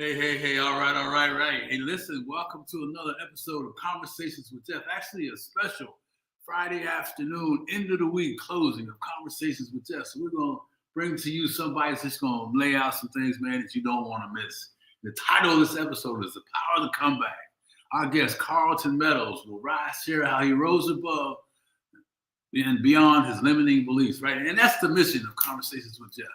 Hey, all right. Hey, listen, welcome to another episode of Conversations with Jeff. Actually, a special Friday afternoon, end of the week closing of Conversations with Jeff. So we're going to bring to you somebody that's going to lay out some things, man, that you don't want to miss. The title of this episode is The Power of the Comeback. Our guest, Karlton Meadows, will share how he rose above and beyond his limiting beliefs, right? And that's the mission of Conversations with Jeff.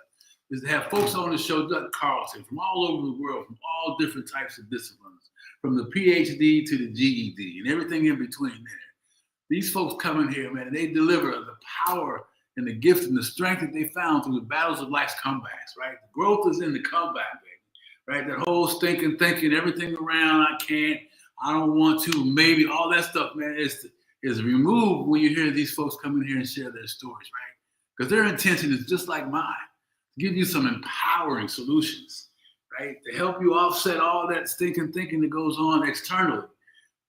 Is to have folks on the show, Doug Karlton, from all over the world, from all different types of disciplines, from the PhD to the GED and everything in between there. These folks come in here, man, and they deliver the power and the gift and the strength that they found through the battles of life's comebacks, right? The growth is in the comeback, baby, right? That whole stinking thinking, everything around, I can't, I don't want to, maybe, all that stuff, man, is removed when you hear these folks come in here and share their stories, right? Because their intention is just like mine. Give you some empowering solutions, right? To help you offset all that stinking thinking that goes on externally.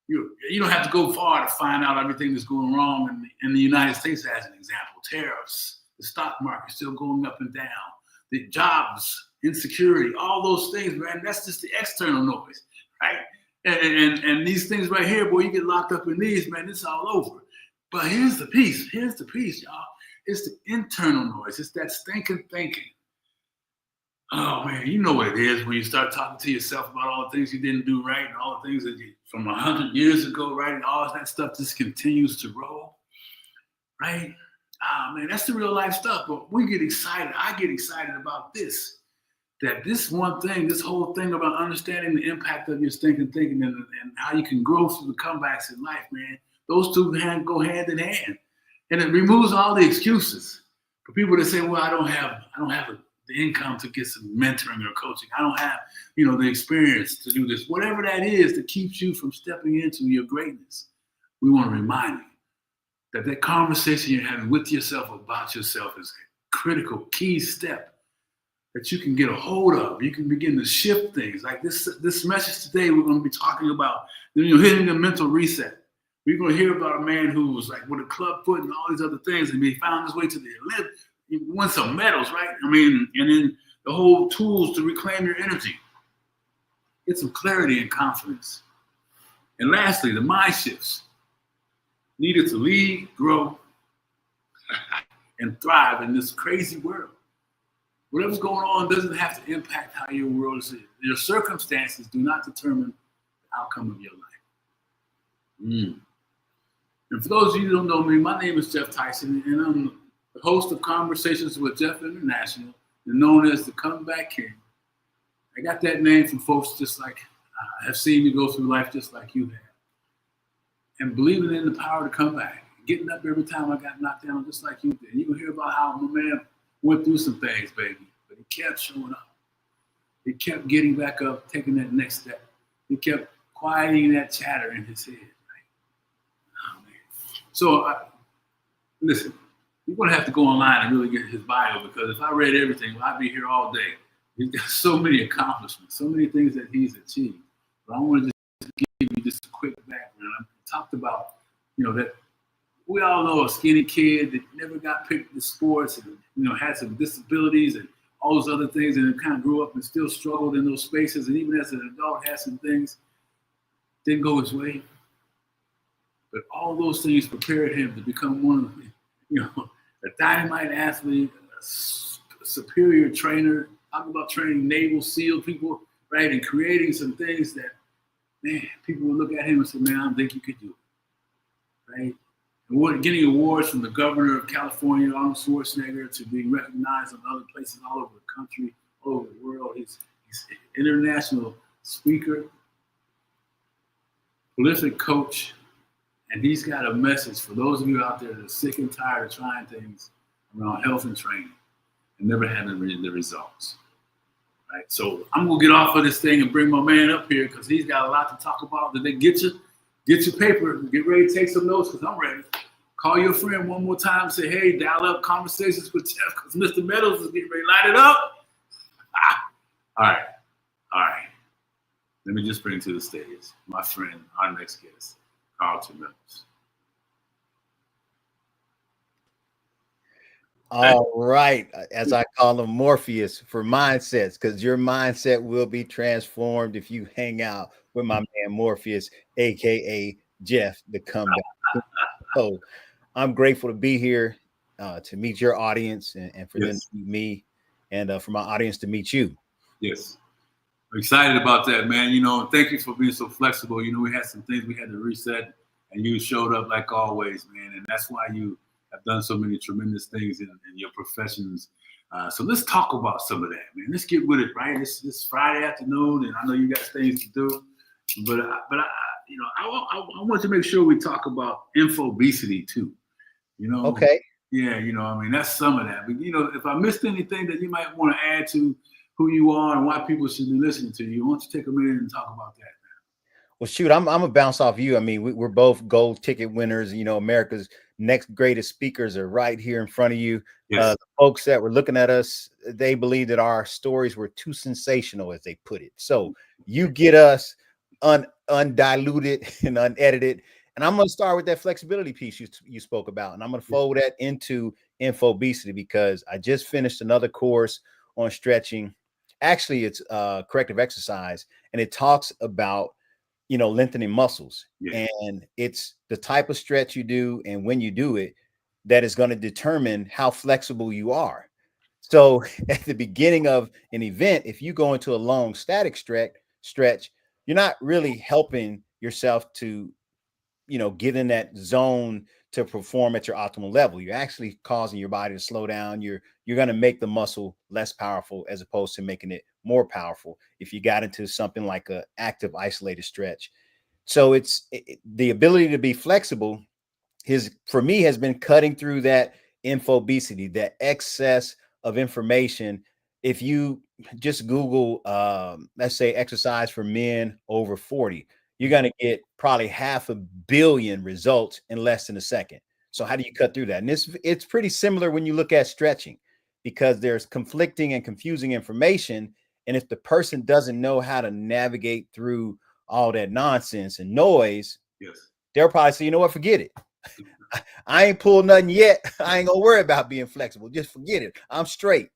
You don't have to go far to find out everything that's going wrong in the United States, as an example. Tariffs, the stock market still going up and down, the jobs, insecurity, all those things, man, that's just the external noise, right? And these things right here, boy, you get locked up in these, man, it's all over. But here's the piece, y'all. It's the internal noise. It's that stinking thinking. Oh man, you know what it is when you start talking to yourself about all the things you didn't do right and all the things that you from 100 years ago, right? And all that stuff just continues to roll, right? Man, that's the real life stuff. But we get excited. I get excited about this. That this one thing, this whole thing about understanding the impact of your stinking thinking and how you can grow through the comebacks in life, man. Those two go hand in hand, and it removes all the excuses for people that say, "Well, I don't have the income to get some mentoring or coaching. I don't have, the experience to do this." Whatever that is that keeps you from stepping into your greatness, we want to remind you that conversation you're having with yourself about yourself is a critical, key step that you can get a hold of. You can begin to shift things. Like this message today, we're going to be talking about, hitting the mental reset. We're going to hear about a man who was like with a club foot and all these other things, and he found his way to the Olympics. He won some medals, right? And then the whole tools to reclaim your energy. Get some clarity and confidence. And lastly, the mind shifts needed to lead, grow, and thrive in this crazy world. Whatever's going on doesn't have to impact how your world is. Your circumstances do not determine the outcome of your life. And for those of you who don't know me, my name is Jeff Tyson, and I'm the host of Conversations with Jeff International, and known as the Comeback King. I got that name from folks just like have seen me go through life just like you have. And believing in the power to come back. Getting up every time I got knocked down just like you did. You can hear about how my man went through some things, baby. But he kept showing up. He kept getting back up, taking that next step. He kept quieting that chatter in his head. Right? Oh, man. So, listen. You're going to have to go online and really get his bio, because if I read everything, I'd be here all day. He's got so many accomplishments, so many things that he's achieved. But I want to just give you just a quick background. I talked about, that we all know a skinny kid that never got picked in sports and, had some disabilities and all those other things, and kind of grew up and still struggled in those spaces. And even as an adult, had some things didn't go his way. But all those things prepared him to become one of the, a dynamite athlete, a superior trainer, talking about training Naval SEAL people, right? And creating some things that, man, people would look at him and say, man, I don't think you could do it, right? And getting awards from the governor of California, Arnold Schwarzenegger, to being recognized in other places all over the country, all over the world. He's an international speaker, prolific coach, and he's got a message for those of you out there that are sick and tired of trying things around health and training and never having the results. Right? So I'm gonna get off of this thing and bring my man up here, because he's got a lot to talk about. Did they get your paper, get ready to take some notes, because I'm ready. Call your friend one more time and say, hey, dial up Conversations with Jeff, because Mr. Meadows is getting ready to light it up. All right. Let me just bring to the stage my friend, our next guest, Karlton Meadows. All right. As I call him, Morpheus for mindsets, because your mindset will be transformed if you hang out with my man Morpheus, aka Jeff, the comeback. So I'm grateful to be here to meet your audience and for them to Yes, meet me and for my audience to meet you. yes. We're excited about that, man. Thank you for being so flexible. We had some things we had to reset, and you showed up like always, man. And that's why you have done so many tremendous things in your professions. So let's talk about some of that, man. Let's get with it, right? It's Friday afternoon, and I know you got things to do, but I want to make sure we talk about infobesity too. You know, Okay. yeah, I mean, that's some of that. But if I missed anything that you might want to add to who you are and why people should be listening to you, why don't you take a minute and talk about that? Well, shoot, I'm gonna bounce off you. I mean, we're both gold ticket winners. America's next greatest speakers are right here in front of you. Yes. The folks that were looking at us, they believe that our stories were too sensational, as they put it. So you get us undiluted and unedited. And I'm gonna start with that flexibility piece you spoke about, and I'm gonna fold that into infobesity because I just finished another course on stretching. Actually, it's corrective exercise, and it talks about lengthening muscles. Yeah. And it's the type of stretch you do and when you do it that is going to determine how flexible you are. So at the beginning of an event, if you go into a long static stretch, you're not really helping yourself to, get in that zone to perform at your optimal level. You're actually causing your body to slow down. You're going to make the muscle less powerful as opposed to making it more powerful if you got into something like a active isolated stretch. So the ability to be flexible for me has been cutting through that infobesity, that excess of information. If you just Google, let's say exercise for men over 40, you're going to get probably 500 million results in less than a second. So how do you cut through that? And it's pretty similar when you look at stretching, because there's conflicting and confusing information. And if the person doesn't know how to navigate through all that nonsense and noise, Yes. they'll probably say, you know what, forget it. I ain't pulled nothing yet. I ain't gonna worry about being flexible. Just forget it. I'm straight.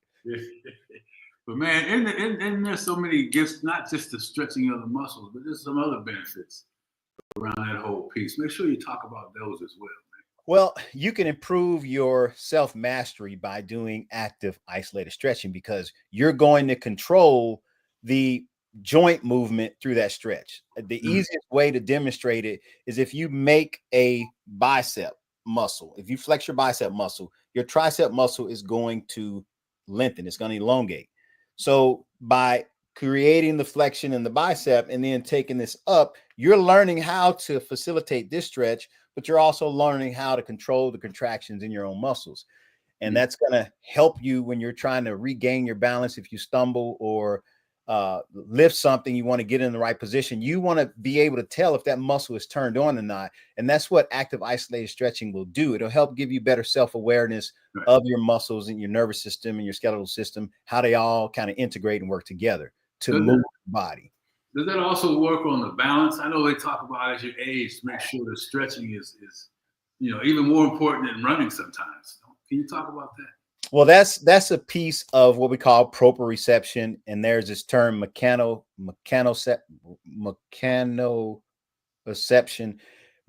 But man, and there's so many gifts, not just the stretching of the muscles, but there's some other benefits around that whole piece. Make sure you talk about those as well. Well, you can improve your self mastery by doing active isolated stretching because you're going to control the joint movement through that stretch. The easiest way to demonstrate it is if you make a bicep muscle. If you flex your bicep muscle, your tricep muscle is going to lengthen, it's going to elongate. So by creating the flexion in the bicep and then taking this up, you're learning how to facilitate this stretch, but you're also learning how to control the contractions in your own muscles. And that's going to help you when you're trying to regain your balance. If you stumble or lift something, you want to get in the right position. You want to be able to tell if that muscle is turned on or not. And that's what active isolated stretching will do. It'll help give you better self-awareness Right. of your muscles and your nervous system and your skeletal system, how they all kind of integrate and work together to move the body. Does that also work on the balance? I know they talk about as you age to make sure that stretching is even more important than running sometimes. Can you talk about that? Well, that's a piece of what we call proprioception, and there's this term mechanoception.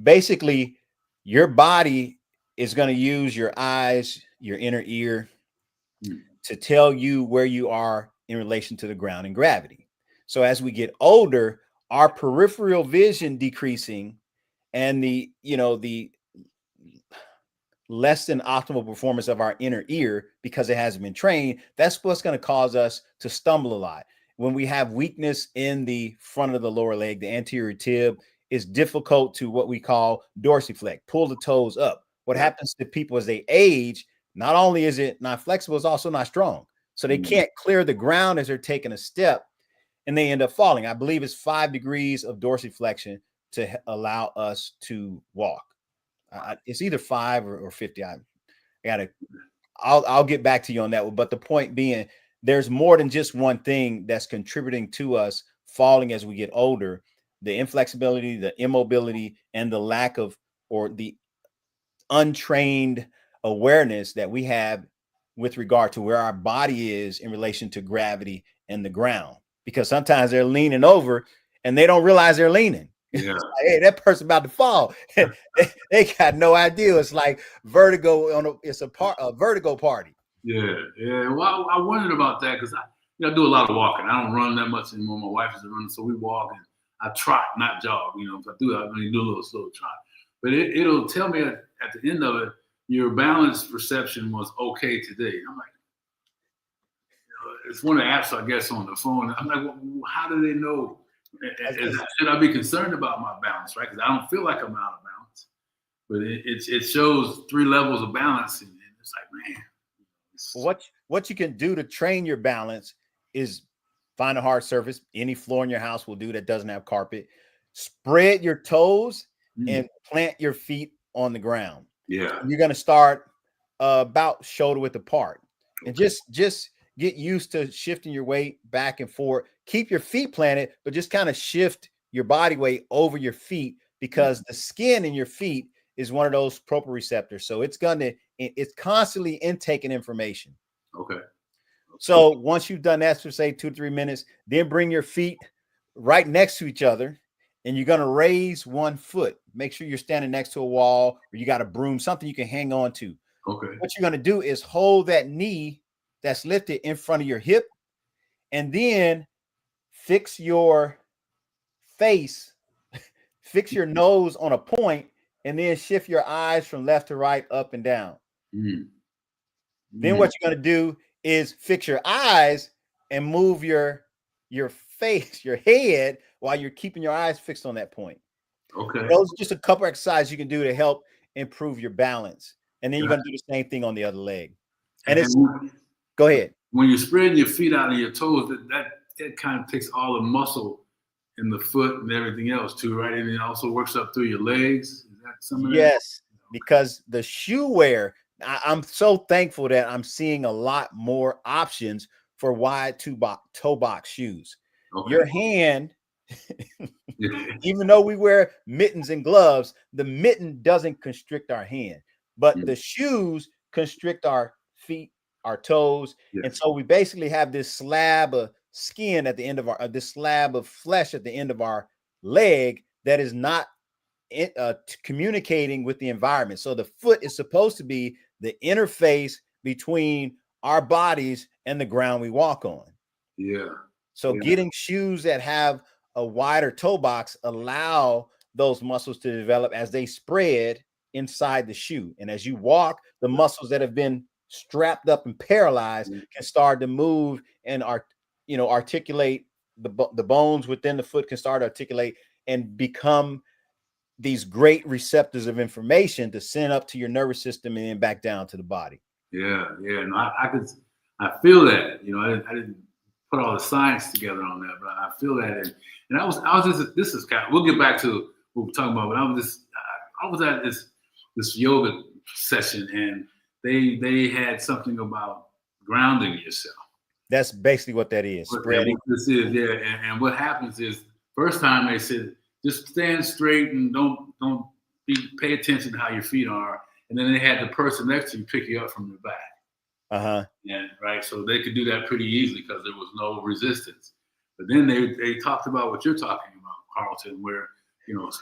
Basically, your body is going to use your eyes, your inner ear, to tell you where you are in relation to the ground and gravity. So as we get older, our peripheral vision decreasing and the less than optimal performance of our inner ear because it hasn't been trained, that's what's going to cause us to stumble a lot. When we have weakness in the front of the lower leg, the anterior tib, is difficult to what we call dorsiflex, pull the toes up. What happens to people as they age, not only is it not flexible, it's also not strong. So they can't clear the ground as they're taking a step and they end up falling. I believe it's 5 degrees of dorsiflexion to allow us to walk. It's either 5 or 50. I'll get back to you on that one. But the point being, there's more than just one thing that's contributing to us falling as we get older. The inflexibility, the immobility, and the lack of or the untrained awareness that we have with regard to where our body is in relation to gravity and the ground, because sometimes they're leaning over and they don't realize they're leaning. Yeah. Like, hey, that person about to fall. They got no idea. It's like vertigo it's a vertigo party. Yeah. Well, I wondered about that because I do a lot of walking. I don't run that much anymore. My wife is running, so we walk and I trot, not jog. If I do, I only do a little slow trot. But it'll tell me at the end of it, your balance perception was okay today. I'm like, it's one of the apps I guess on the phone. I'm like, well, how do they know? Should I be concerned about my balance, right? Because I don't feel like I'm out of balance. But it shows 3 levels of balance, and it's like, man. What you can do to train your balance is find a hard surface. Any floor in your house will do that doesn't have carpet. Spread your toes and plant your feet on the ground. Yeah. You're going to start about shoulder width apart. And just get used to shifting your weight back and forth. Keep your feet planted, but just kind of shift your body weight over your feet, because the skin in your feet is one of those proprioceptors. So it's constantly intaking information. Okay. So once you've done that for say 2 to 3 minutes, then bring your feet right next to each other, and you're going to raise one foot. Make sure you're standing next to a wall, or you got a broom, something you can hang on to. Okay. What you're going to do is hold that knee that's lifted in front of your hip, and then fix your face, fix your nose on a point, and then shift your eyes from left to right, up and down. Then what you're going to do is fix your eyes and move your face, your head, while you're keeping your eyes fixed on that point. Okay. Those are just a couple exercises you can do to help improve your balance. And then you're going to do the same thing on the other leg. Go ahead. When you're spreading your feet out and your toes, that kind of takes all the muscle in the foot and everything else too, right? And it also works up through your legs. Is that some of that? Yes, because the shoe wear, I'm so thankful that I'm seeing a lot more options for wide toe box shoes. Okay. Your hand, even though we wear mittens and gloves, the mitten doesn't constrict our hand, but the shoes constrict our feet, our toes. Yes. And so we basically have this slab of skin at the end of this slab of flesh at the end of our leg that is not communicating with the environment. So the foot is supposed to be the interface between our bodies and the ground we walk on. Yeah. So getting shoes that have a wider toe box allow those muscles to develop as they spread inside the shoe. And as you walk, the muscles that have been strapped up and paralyzed can start to move and articulate. The bones within the foot can start to articulate and become these great receptors of information to send up to your nervous system and then back down to the body. Yeah. No, I feel that. I didn't put all the science together on that, but I feel that. And I was just, this is kind of, we'll get back to what we're talking about, but I was at this yoga session, and they had something about grounding yourself. That's basically what that is. Spreading. What this is, yeah. And what happens is, first time they said, just stand straight and don't pay attention to how your feet are. And then they had the person next to you pick you up from the back. Uh-huh. Yeah, right. So they could do that pretty easily because there was no resistance. But then they talked about what you're talking about, Karlton, where,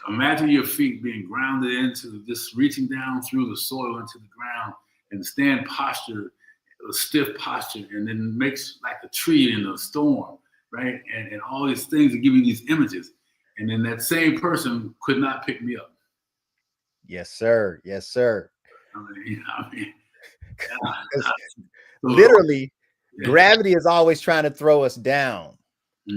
imagine your feet being grounded into this, reaching down through the soil into the ground, and stand posture, a stiff posture, and then makes like a tree in a storm, right? And all these things that give you these images. And then that same person could not pick me up. Yes, sir. Yes, sir. I mean literally, gravity is always trying to throw us down.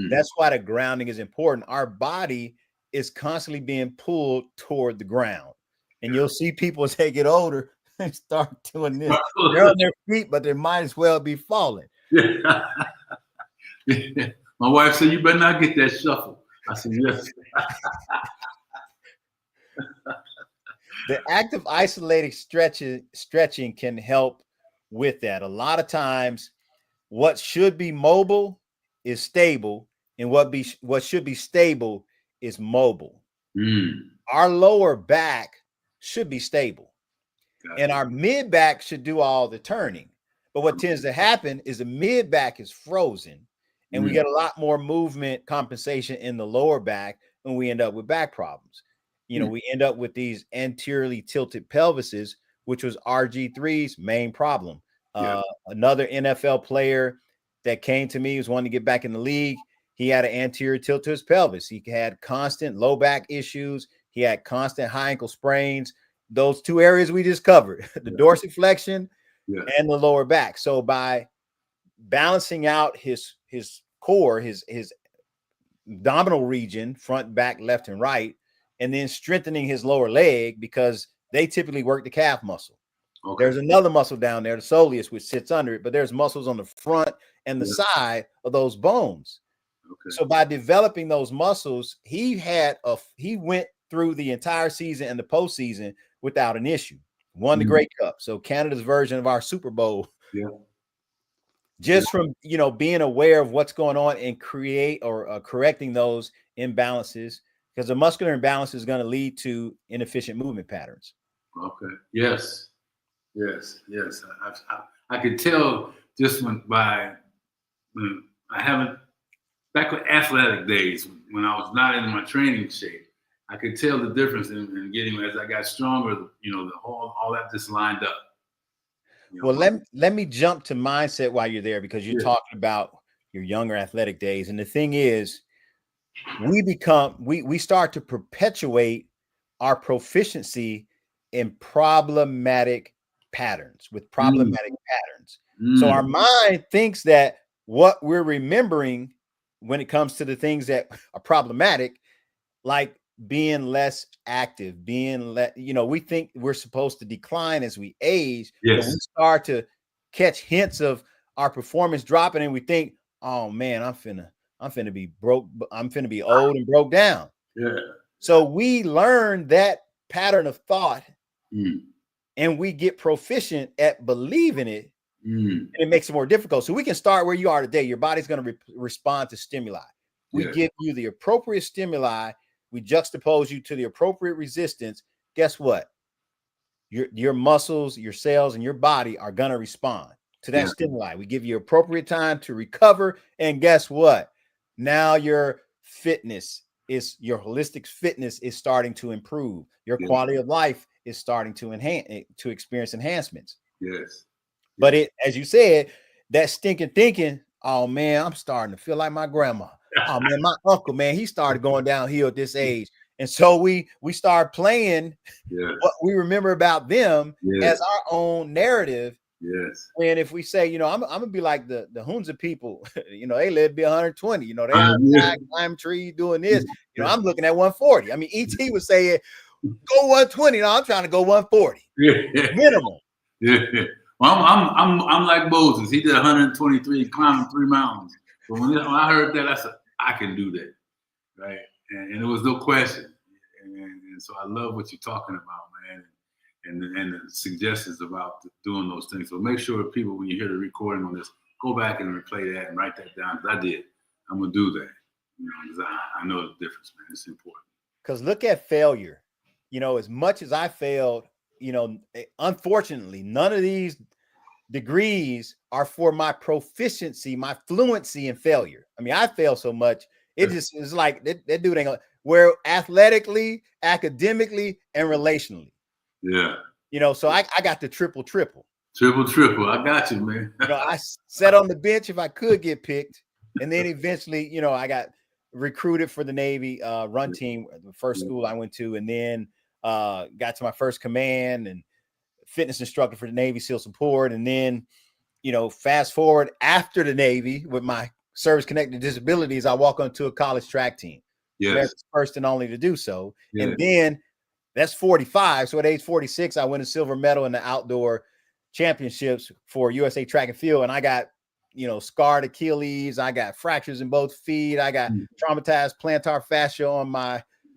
That's why the grounding is important. Our body is constantly being pulled toward the ground. And you'll see people as they get older, they start doing this. They're on their feet, but they might as well be falling. Yeah. My wife said, "You better not get that shuffle." I said, "Yes." The act of isolated stretching can help with that. A lot of times, what should be mobile is stable, and what should be stable is mobile. Our lower back should be stable, and our mid back should do all the turning. But what tends to happen is the mid back is frozen, and we get a lot more movement compensation in the lower back, and we end up with back problems. We end up with these anteriorly tilted pelvises, which was RG3's main problem. Another NFL player that came to me was wanting to get back in the league. He had an anterior tilt to his pelvis. He had constant low back issues. He had constant high ankle sprains. Those two areas we just covered, the dorsiflexion and the lower back. So by balancing out his core, his abdominal region, front, back, left, and right, and then strengthening his lower leg, because they typically work the calf muscle. Okay. There's another muscle down there, the soleus, which sits under it, but there's muscles on the front and the side of those bones. Okay. So by developing those muscles, he went through the entire season and the postseason without an issue. Won the Grey Cup. So Canada's version of our Super Bowl. Yeah. Just from being aware of what's going on and correcting those imbalances, because a muscular imbalance is going to lead to inefficient movement patterns. Okay. Yes. I could tell just back with athletic days, when I was not in my training shape, I could tell the difference in getting, as I got stronger, all that just lined up. Well, let me jump to mindset while you're there, because you're talking about your younger athletic days. And the thing is, we start to perpetuate our proficiency in problematic patterns. So our mind thinks that what we're remembering when it comes to the things that are problematic, like being less active, we think we're supposed to decline as we age. But we start to catch hints of our performance dropping, and we think, oh man, I'm finna be broke. I'm finna be old and broke down. Yeah. So we learn that pattern of thought, and we get proficient at believing it, and it makes it more difficult. So we can start where you are today. Your body's going to respond to stimuli. We give you the appropriate stimuli. We juxtapose you to the appropriate resistance. Guess what? Your muscles, your cells, and your body are going to respond to that stimuli. We give you appropriate time to recover. And guess what? Now your holistic fitness is starting to improve. Your quality of life is starting to experience enhancements. Yes. But as you said, that stinking thinking, oh man, I'm starting to feel like my grandma. Oh man, my uncle, man, he started going downhill at this age. And so we start playing what we remember about them as our own narrative. Yes. And if we say, I'm gonna be like the Hunza people, they live to be 120, they climb trees doing this. I'm looking at 140. I mean, ET was saying, go 120. No, I'm trying to go 140. Minimum. Yeah. Well, I'm like Moses. He did 123 climbing 3 mountains. But when I heard that, I said, I can do that, right? And there was no question. And so I love what you're talking about, man, and the suggestions about doing those things. So make sure people, when you hear the recording on this, go back and replay that and write that down. Because I did. I'm gonna do that. Because I know the difference, man. It's important. Because look at failure. As much as I failed, unfortunately, none of these degrees are for my proficiency, my fluency in failure. I mean, I fail so much. It just is like that dude ain't gonna, where athletically, academically, and relationally. Yeah. So I got the triple. Triple. I got you, man. I sat on the bench if I could get picked. And then eventually, I got recruited for the Navy run team, the first school I went to, and then got to my first command and fitness instructor for the Navy SEAL support. And then, fast forward after the Navy with my service connected disabilities, I walk onto a college track team. Yes. First and only to do so. Yes. And then that's 45. So at age 46, I win a silver medal in the outdoor championships for USA track and field. And I got, scarred Achilles. I got fractures in both feet. I got traumatized plantar fascia on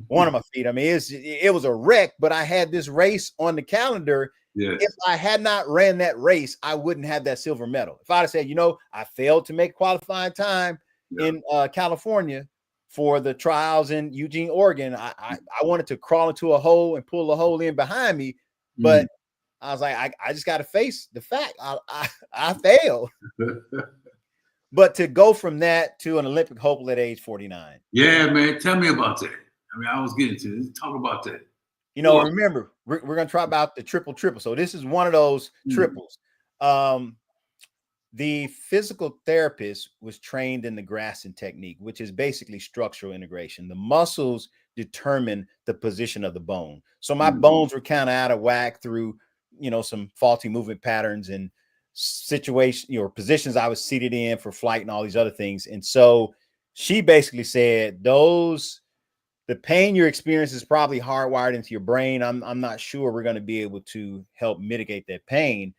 one of my feet. I mean, it was a wreck, but I had this race on the calendar. Yes. If I had not ran that race, I wouldn't have that silver medal. If I'd have said, I failed to make qualifying time in California for the trials in Eugene, Oregon, I wanted to crawl into a hole and pull the hole in behind me, but I was like, I just got to face the fact I failed. But to go from that to an Olympic hopeful at age 49. Yeah, man. Tell me about that. I mean, I was getting to this. Talk about that. You know, remember, we're going to try about the triple. So this is one of those triples. The physical therapist was trained in the Graston technique, which is basically structural integration. The muscles determine the position of the bone. So my bones were kind of out of whack through, you know, some faulty movement patterns and situation, you know, positions I was seated in for flight and all these other things. And so she basically said, the pain you're experiencing is probably hardwired into your brain. I'm not sure we're going to be able to help mitigate that pain.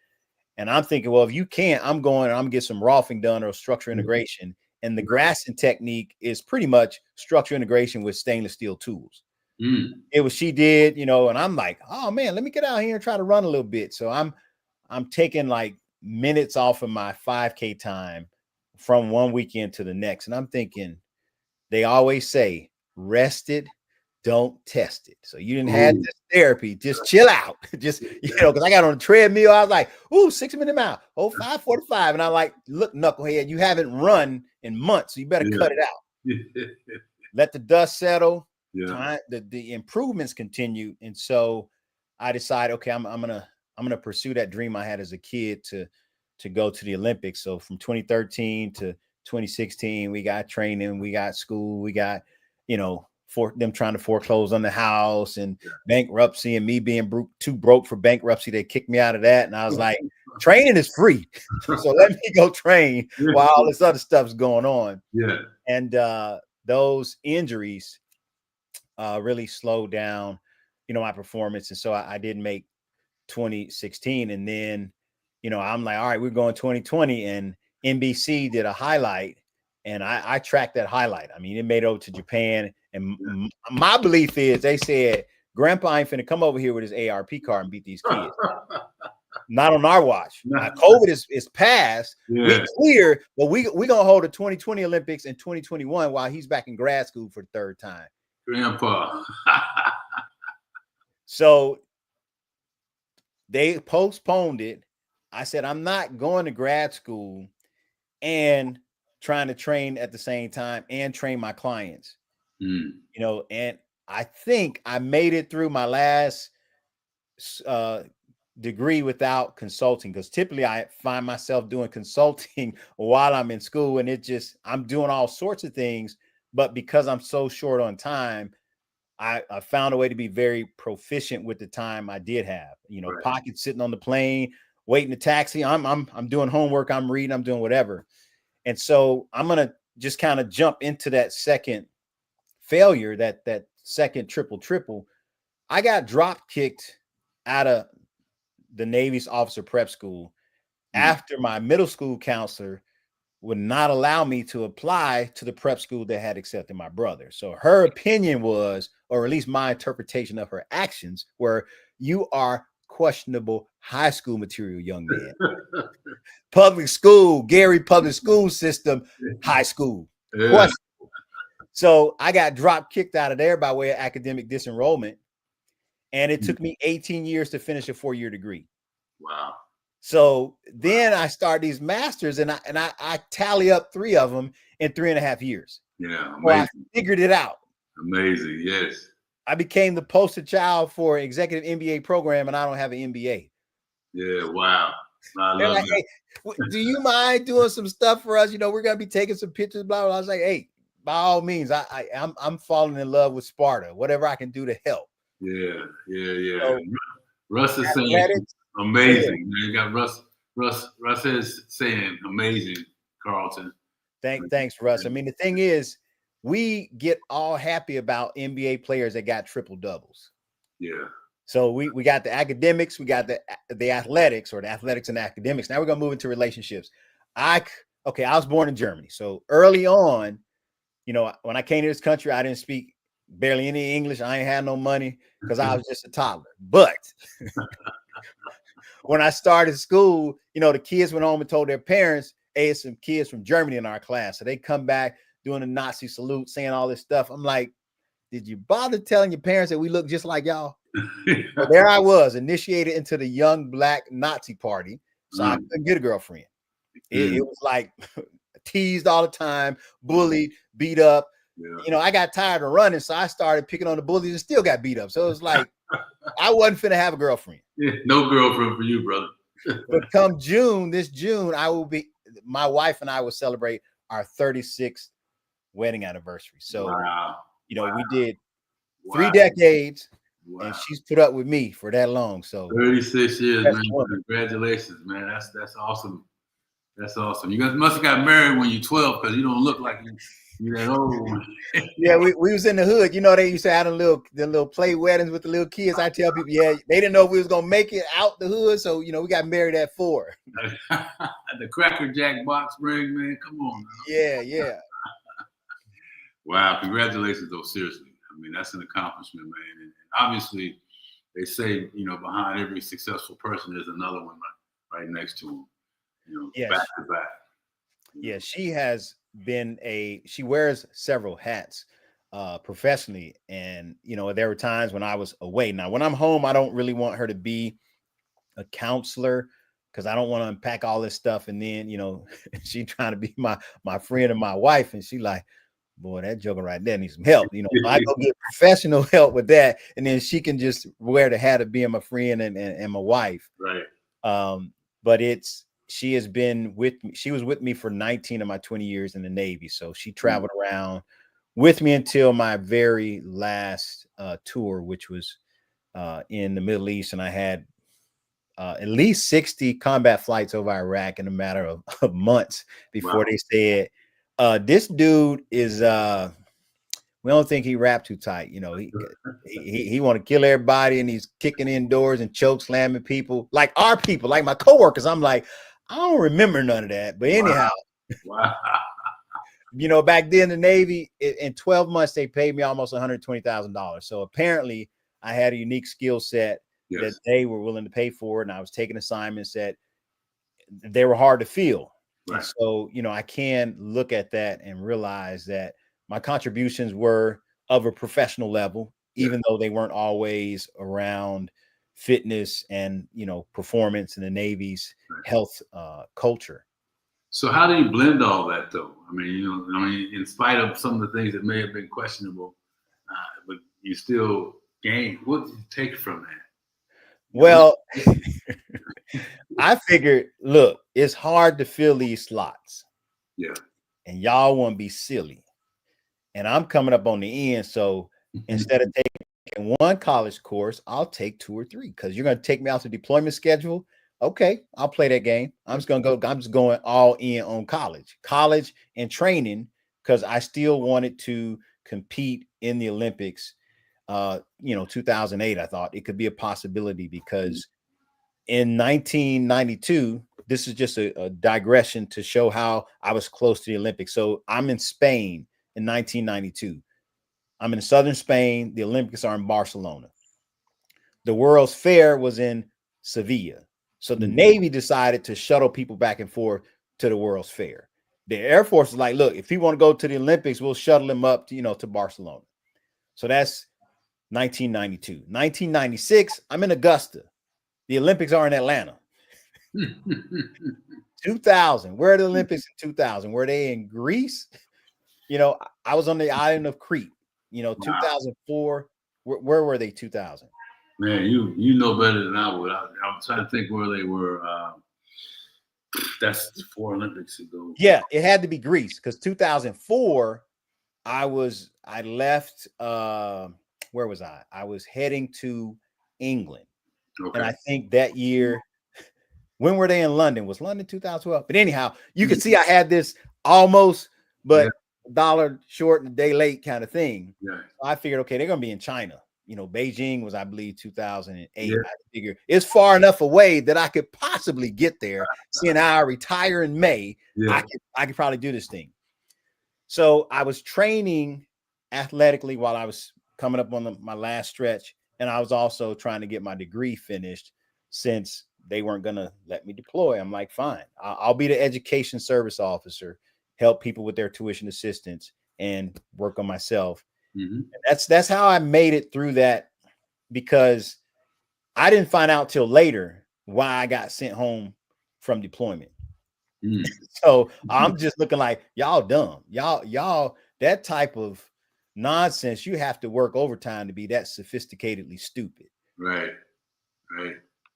And I'm thinking, well, if you can't, I'm going to get some Rolfing done or structure integration. And the Graston technique is pretty much structure integration with stainless steel tools. It was, she did, you know, and I'm like, oh man, let me get out here and try to run a little bit. So I'm taking like minutes off of my 5K time from one weekend to the next. And I'm thinking, they always say, rest it, don't test it. So you didn't have this therapy, just chill out. Just, you know, because I got on a treadmill. I was like, 6-minute mile, 5:45. And I'm like, look, knucklehead, you haven't run in months, so you better cut it out. Let the dust settle. The improvements continue. And so I decided, okay, I'm gonna pursue that dream I had as a kid to go to the Olympics. So from 2013 to 2016, we got training, we got school, we got, you know, for them trying to foreclose on the house and bankruptcy, and me being too broke for bankruptcy. They kicked me out of that. And I was like, training is free. So let me go train while all this other stuff's going on. And those injuries really slowed down, you know, my performance. And so I didn't make 2016. And then, you know, I'm like, all right, we're going 2020, and NBC did a highlight, and I tracked that highlight. I mean, it made it over to Japan. And my belief is they said, Grandpa ain't finna come over here with his ARP card and beat these kids. Not on our watch. Now, COVID is past. We clear, but we gonna hold the 2020 Olympics in 2021 while he's back in grad school for the third time. Grandpa. So they postponed it. I said, I'm not going to grad school and trying to train at the same time and train my clients. You know, and I think I made it through my last degree without consulting, because typically I find myself doing consulting while I'm in school, and I'm doing all sorts of things. But because I'm so short on time, I found a way to be very proficient with the time I did have. You know, pockets sitting on the plane, waiting to taxi. I'm doing homework, I'm reading, I'm doing whatever. And so I'm gonna just kind of jump into that second failure, that second triple. I got drop kicked out of the Navy's officer prep school after my middle school counselor would not allow me to apply to the prep school that had accepted my brother. So her opinion was, or at least my interpretation of her actions, were, you are questionable high school material, young man. Public school, Gary public school system, high school. So I got drop kicked out of there by way of academic disenrollment. And it took me 18 years to finish a 4-year degree. Wow. So then I start these masters, and I tally up 3 of them in 3.5 years. Yeah. Amazing. Well, I figured it out. Amazing. Yes. I became the poster child for executive MBA program, and I don't have an MBA. Yeah. Wow. I love like, hey, do you mind doing some stuff for us? You know, we're going to be taking some pictures, blah, blah, blah. I was like, hey, by all means, I'm falling in love with Sparta, whatever I can do to help. Yeah. So, Russ is saying amazing. Man. You got Russ is saying amazing, Karlton. Thanks, Russ. I mean, the thing is, we get all happy about NBA players that got triple doubles. Yeah. So we got the academics, we got the athletics, or the athletics and academics. Now we're gonna move into relationships. I was born in Germany. So early on, you know, when I came to this country, I didn't speak barely any English. I ain't had no money because I was just a toddler. But when I started school, you know, the kids went home and told their parents, hey, it's some kids from Germany in our class. So they come back doing a Nazi salute, saying all this stuff. I'm like, did you bother telling your parents that we look just like y'all? So there I was, initiated into the young black Nazi party. So I couldn't get a girlfriend. It was like teased all the time, bullied, beat up. Yeah. You know, I got tired of running, so I started picking on the bullies and still got beat up. So it was like I wasn't finna have a girlfriend. Yeah, no girlfriend for you, brother. But come June, this June, my wife and I will celebrate our 36th wedding anniversary. So, wow. you know, we did 3 decades, and she's put up with me for that long. So 36 years, man. Congratulations, man. That's awesome. That's awesome. You guys must have got married when you're 12 because you don't look like you're that old. Yeah, we was in the hood. You know, they used to have the little play weddings with the little kids. I tell people, yeah, they didn't know if we was gonna make it out the hood. So, you know, we got married at 4. The Cracker Jack box ring, man. Come on. Man. Yeah. Wow. Congratulations, though. Seriously. I mean, that's an accomplishment, man. And obviously, they say, you know, behind every successful person, there's another one right next to him. You know, yes. Back to back. Yeah, she wears several hats professionally. And, you know, there were times when I was away. Now, when I'm home, I don't really want her to be a counselor because I don't want to unpack all this stuff. And then, you know, she trying to be my friend and my wife. And she like, boy, that joker right there needs some help. You know, I go get professional help with that. And then she can just wear the hat of being my friend and my wife. Right. But she has been with me. She was with me for 19 of my 20 years in the Navy. So she traveled around with me until my very last tour, which was in the Middle East. And I had at least 60 combat flights over Iraq in a matter of months before they said, this dude is, we don't think he wrapped too tight. You know, he want to kill everybody and he's kicking indoors and choke slamming people like our people, like my coworkers. I'm like, I don't remember none of that. But anyhow, wow. You know, back then the Navy, in 12 months, they paid me almost $120,000. So apparently I had a unique skill set that they were willing to pay for. And I was taking assignments that they were hard to fill. Right. And so, you know, I can look at that and realize that my contributions were of a professional level, even though they weren't always around fitness and, you know, performance in the Navy's health culture. So how do you blend all that, though? I mean, you know, in spite of some of the things that may have been questionable, but you still gain. What did you take from that? Well, I figured, look, it's hard to fill these slots. Yeah. And y'all want to be silly. And I'm coming up on the end. So instead of taking one college course, I'll take 2 or 3 because you're going to take me out to deployment schedule. Okay, I'll play that game. I'm just going all in on college and training because I still wanted to compete in the Olympics. You know, 2008, I thought it could be a possibility because in 1992, this is just a digression to show how I was close to the Olympics. So I'm in Spain in 1992. I'm in southern Spain. The Olympics are in Barcelona. The World's Fair was in Sevilla. So the Navy decided to shuttle people back and forth to the World's Fair. The Air Force is like, look, if you want to go to the Olympics, we'll shuttle him up to, you know, to Barcelona. So that's 1992. 1996, I'm in Augusta. The Olympics are in Atlanta. 2000, where are the Olympics in 2000? Were they in Greece? You know, I was on the island of Crete. You know, 2004. Where were they? 2000. Man, you know better than I would. I was trying to think where they were. That's 4 Olympics ago. Yeah, it had to be Greece because 2004, I left. Where was I? I was heading to England. Okay. And I think that year, when were they in London? Was London 2012? But anyhow, you can see I had this almost, but $1 short and a day late kind of thing. Yeah. So I figured, okay, they're going to be in China. You know, Beijing was, I believe, 2008. Yeah. I figure it's far enough away that I could possibly get there. Seeing how I retire in May, I could probably do this thing. So I was training athletically while I was coming up on my last stretch. And I was also trying to get my degree finished since they weren't going to let me deploy. I'm like, fine, I'll be the education service officer, help people with their tuition assistance and work on myself. Mm-hmm. And that's how I made it through that because I didn't find out till later why I got sent home from deployment. So I'm just looking like y'all dumb. Y'all that type of nonsense, you have to work overtime to be that sophisticatedly stupid. Right.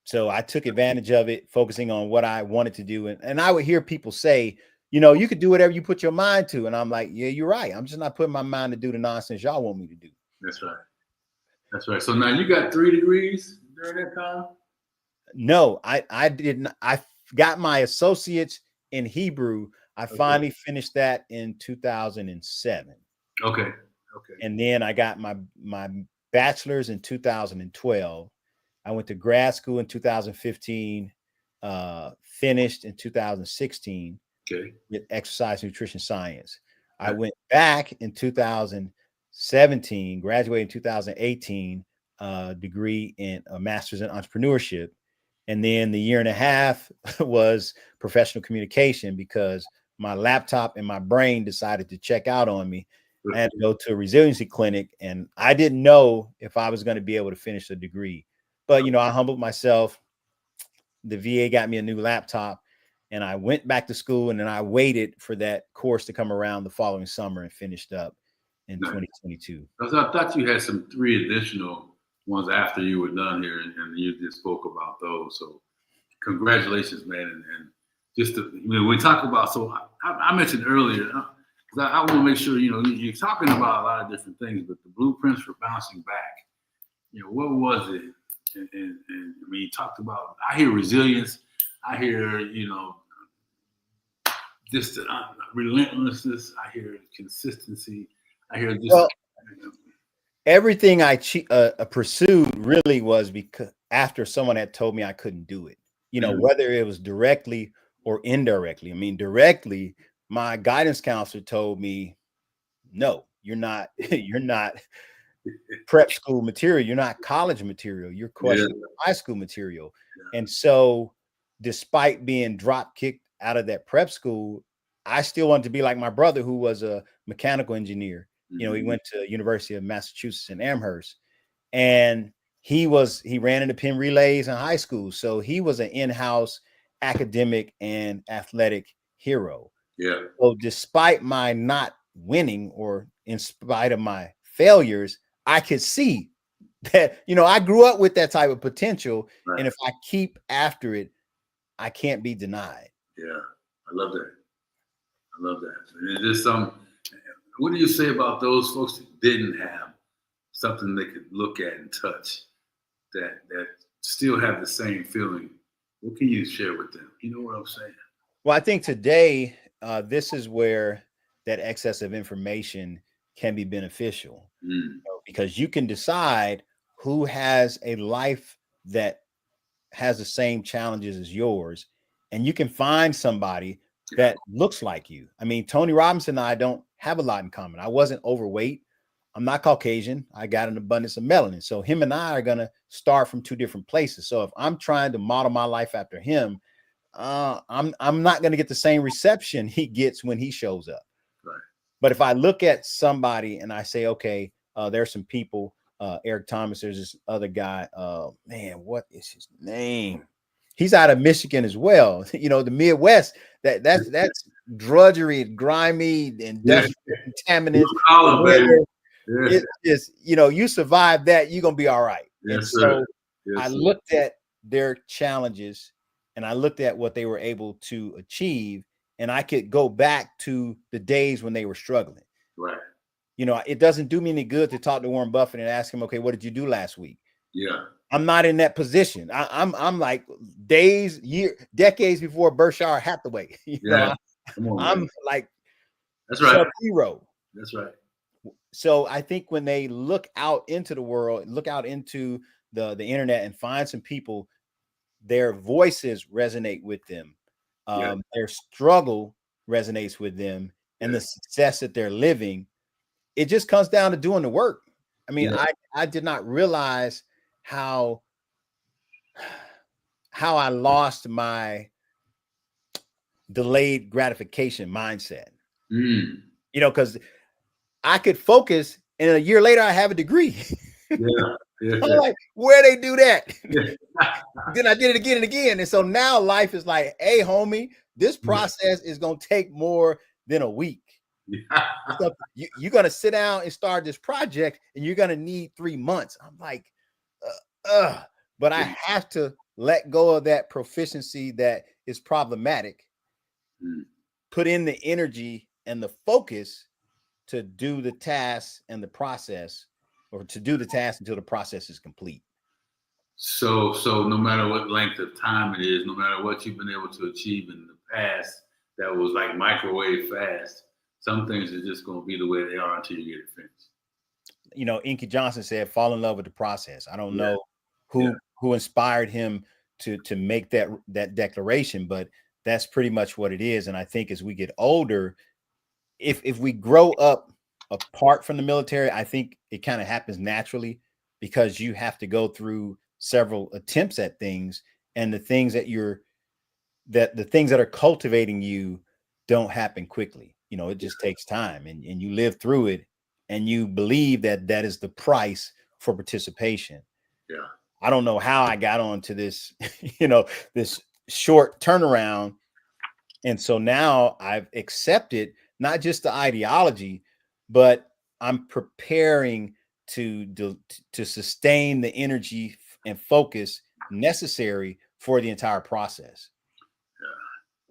So I took advantage of it, focusing on what I wanted to do. And I would hear people say, you could do whatever you put your mind to. And I'm like, yeah, you're right. I'm just not putting my mind to do the nonsense y'all want me to do. That's right. So now you got 3 degrees during that time? No, I didn't. I got my associates in Hebrew. I finally finished that in 2007. Okay. And then I got my bachelor's in 2012. I went to grad school in 2015, finished in 2016 with exercise nutrition science. I went back in 2017, graduated in 2018, degree in a master's in entrepreneurship. And then the year and a half was professional communication because my laptop and my brain decided to check out on me. I had to go to a resiliency clinic, and I didn't know if I was going to be able to finish the degree. But, I humbled myself. The VA got me a new laptop, and I went back to school, and then I waited for that course to come around the following summer and finished up in 2022. Because I thought you had some 3 additional ones after you were done here, and you just spoke about those. So congratulations, man. And just when we talk about, so I mentioned earlier, because I want to make sure, you're talking about a lot of different things, but the blueprints for bouncing back, what was it? And I mean, you talked about, I hear resilience, I hear, just relentlessness, I hear consistency, I hear just. Everything I pursued really was because after someone had told me I couldn't do it, whether it was directly or indirectly. I mean, directly, my guidance counselor told me, no, you're not prep school material. You're not college material. You're questioning high school material. And so despite being drop kicked out of that prep school, I still wanted to be like my brother, who was a mechanical engineer. He went to University of Massachusetts in Amherst, and he ran into pin relays in high school. So he was an in-house academic and athletic hero. Yeah. So despite my not winning, or in spite of my failures, I could see that, I grew up with that type of potential. Right. And if I keep after it, I can't be denied. Yeah. I love that. And there's what do you say about those folks that didn't have something they could look at and touch that still have the same feeling? What can you share with them? You know what I'm saying? Well, I think today, this is where that excess of information can be beneficial, because you can decide who has a life that has the same challenges as yours, and you can find somebody that looks like you. I mean, Tony Robbins and I don't have a lot in common. I wasn't overweight. I'm not Caucasian. I got an abundance of melanin. So him and I are going to start from 2 different places. So if I'm trying to model my life after him, I'm not going to get the same reception he gets when he shows up. Right. But if I look at somebody and I say, okay, there's some people, Eric Thomas, there's this other guy, man, what is his name? He's out of Michigan as well. The Midwest, that's drudgery, grimy, industrial contaminants. It's just, you survive that, you're going to be all right. Yes, and so I looked at their challenges, and I looked at what they were able to achieve, and I could go back to the days when they were struggling. Right. It doesn't do me any good to talk to Warren Buffett and ask him, okay, what did you do last week? Yeah. I'm not in that position. I'm like decades before Berkshire Hathaway. I'm like, that's right, hero. That's right. So I think when they look out into the world, look out into the internet, and find some people, their voices resonate with them. Their struggle resonates with them, and the success that they're living, it just comes down to doing the work. I mean, I did not realize how I lost my delayed gratification mindset. Because I could focus, and a year later I have a degree. Yeah. I'm like, where they do that? Yeah. Then I did it again and again. And so now life is like, hey, homie, this process is going to take more than a week. So you're going to sit down and start this project and you're going to need 3 months. I'm like, but I have to let go of that proficiency that is problematic, put in the energy and the focus to do the task and the process, or to do the task until the process is complete. So no matter what length of time it is, no matter what you've been able to achieve in the past, that was like microwave fast. Some things are just going to be the way they are until you get it finished. You know, Inky Johnson said, "Fall in love with the process." I don't know who inspired him to make that declaration, but that's pretty much what it is. And I think as we get older, if we grow up apart from the military, I think it kind of happens naturally because you have to go through several attempts at things, and the things that the things that are cultivating you don't happen quickly. You know, it just takes time, and you live through it, and you believe that that is the price for participation. Yeah. I don't know how I got onto this, this short turnaround. And so now I've accepted not just the ideology, but I'm preparing to sustain the energy and focus necessary for the entire process.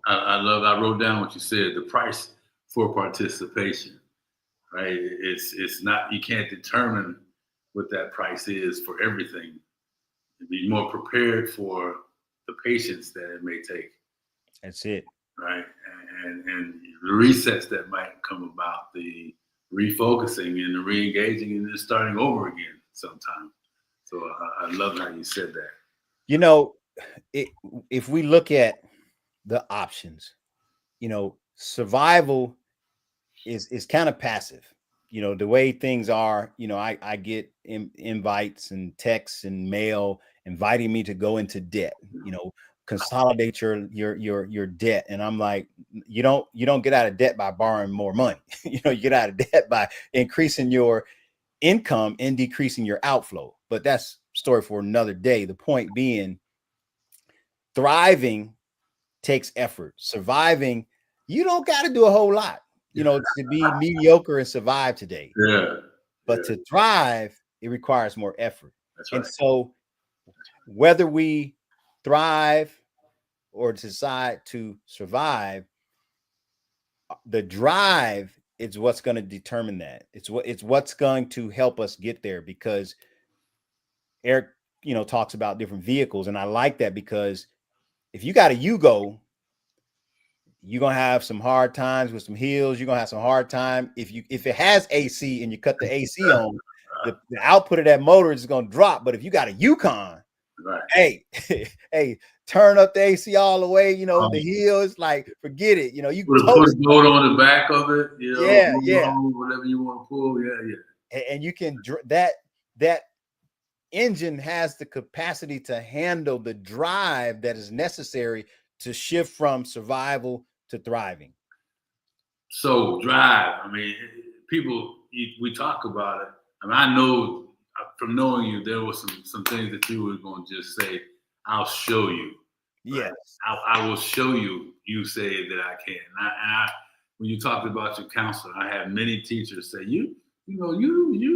Yeah. I wrote down what you said, the price for participation, right? It's not, you can't determine what that price is for everything. Be more prepared for the patience that it may take. That's it. Right. And the resets that might come about, the refocusing and the re-engaging and then starting over again sometime. So I love how you said that. You know, if we look at the options, survival is kind of passive. The way things are, I get invites and texts and mail inviting me to go into debt, consolidate your debt. And I'm like, you don't get out of debt by borrowing more money. You get out of debt by increasing your income and decreasing your outflow. But that's story for another day. The point being, thriving takes effort. Surviving, you don't got to do a whole lot, to be mediocre and survive today. Yeah. But to thrive, it requires more effort. That's right. And so whether we thrive or decide to survive, the drive is what's going to determine that. It's what's going to help us get there, because Eric, talks about different vehicles. And I like that, because if you got a Yugo, you're gonna have some hard times with some hills. You're gonna have some hard time if it has AC and you cut the AC on, the output of that motor is gonna drop. But if you got a Yukon, right. hey, turn up the AC all the way. The hills, like, forget it. You put a motor on the back of it. Yeah. Whatever you want to pull. Yeah. And you can that engine has the capacity to handle the drive that is necessary to shift from survival to thriving. So drive. I mean, people, we talk about it. I mean, I know from knowing you, there were some things that you were going to just say, I'll show you. Yes. I will show you. You say that I can. And when you talked about your counselor, I had many teachers say, you're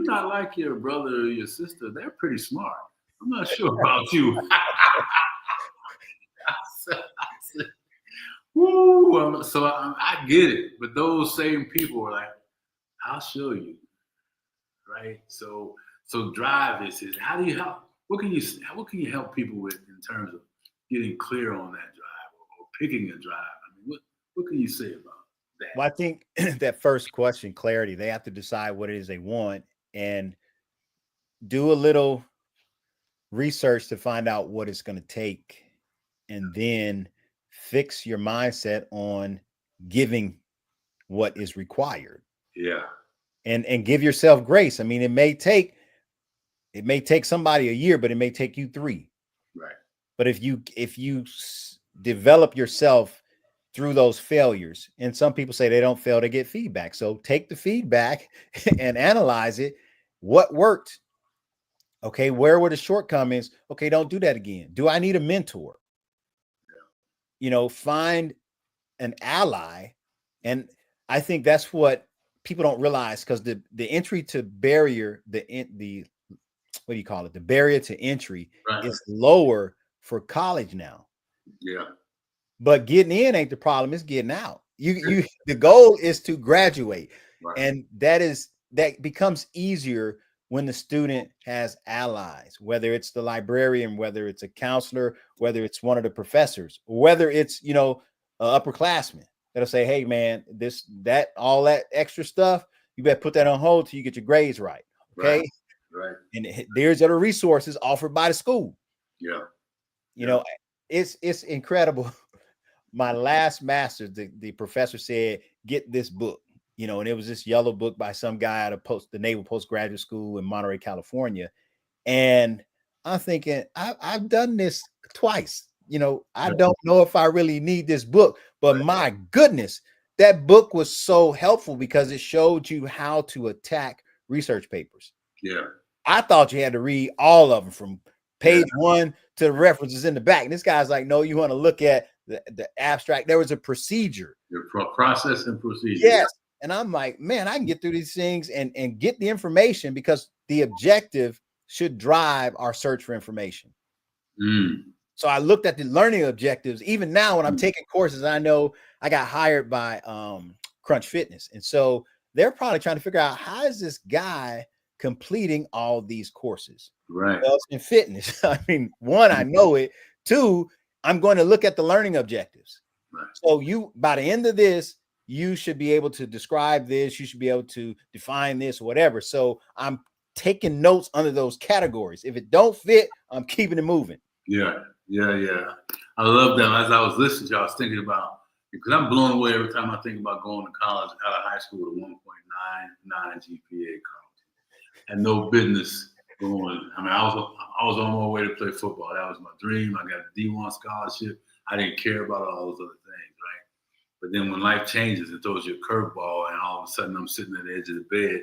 not like your brother or your sister. They're pretty smart. I'm not sure about you. Woo! So I get it, but those same people were like, "I'll show you," right? So drive is how do you help? What can you help people with in terms of getting clear on that drive or picking a drive? I mean, what can you say about that? Well, I think that first question, clarity, they have to decide what it is they want and do a little research to find out what it's going to take, and then fix your mindset on giving what is required. Yeah. And give yourself grace. I mean, it may take somebody a year, but it may take you 3. Right. But if you develop yourself through those failures, and some people say they don't fail, they get feedback. So take the feedback and analyze it. What worked? Okay, where were the shortcomings? Okay, don't do that again. Do I need a mentor? Find an ally. And I think that's what people don't realize, because the entry to barrier, the what do you call it? The barrier to entry is lower for college now. Yeah. But getting in ain't the problem, it's getting out. The goal is to graduate. Right. And that becomes easier when the student has allies, whether it's the librarian, whether it's a counselor, whether it's one of the professors, or whether it's, upperclassmen that'll say, hey man, all that extra stuff, you better put that on hold till you get your grades right. Okay. Right. And there's other resources offered by the school. Yeah. It's incredible. My last master's, the professor said, get this book, and it was this yellow book by some guy at the Naval Postgraduate School in Monterey, California. And I'm thinking, I've done this twice. I don't know if I really need this book, but my goodness, that book was so helpful because it showed you how to attack research papers. Yeah. I thought you had to read all of them from page 1 to the references in the back. And this guy's like, no, you want to look at the abstract. There was a procedure. Your process and procedure. Yes. And I'm like, man, I can get through these things and get the information, because the objective should drive our search for information. So I looked at the learning objectives. Even now when I'm taking courses, I know I got hired by Crunch Fitness. And so they're probably trying to figure out, how is this guy completing all these courses? Right. Well, in fitness. I mean, 1, I know it. 2, I'm going to look at the learning objectives. Right. So by the end of this, you should be able to describe this. You should be able to define this, or whatever. So I'm taking notes under those categories. If it don't fit, I'm keeping it moving. Yeah. I love that. As I was listening to you, I was thinking about, because I'm blown away every time I think about going to college out of high school with a 1.99 GPA, Karlton. And no business going. I mean, I was on my way to play football. That was my dream. I got a D1 scholarship. I didn't care about all those other things, right? But then when life changes, it throws you a curveball, and all of a sudden I'm sitting at the edge of the bed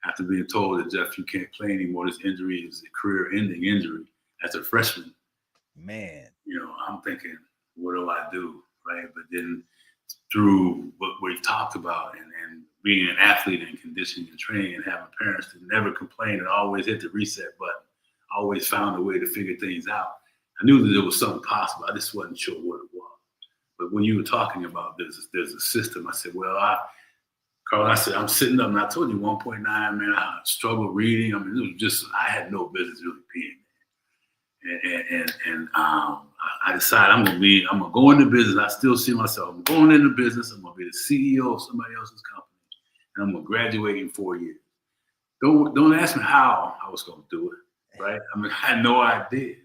after being told that, Jeff, you can't play anymore. This injury is a career-ending injury as a freshman. Man. I'm thinking, what do I do, right? But then through what we've talked about and being an athlete and conditioning and training and having parents that never complain and always hit the reset button, always found a way to figure things out, I knew that there was something possible. I just wasn't sure what it was. But when you were talking about there's a system, I said, well, Carl, I said, I'm sitting up, and I told you 1.9, man, I struggled reading. I mean, it was just, I had no business really being there. And I decided I'm gonna go into business. I still see myself, I'm going into business. I'm gonna be the CEO of somebody else's company, and I'm gonna graduate in 4 years. Don't ask me how I was gonna do it, right? I mean, I had no idea.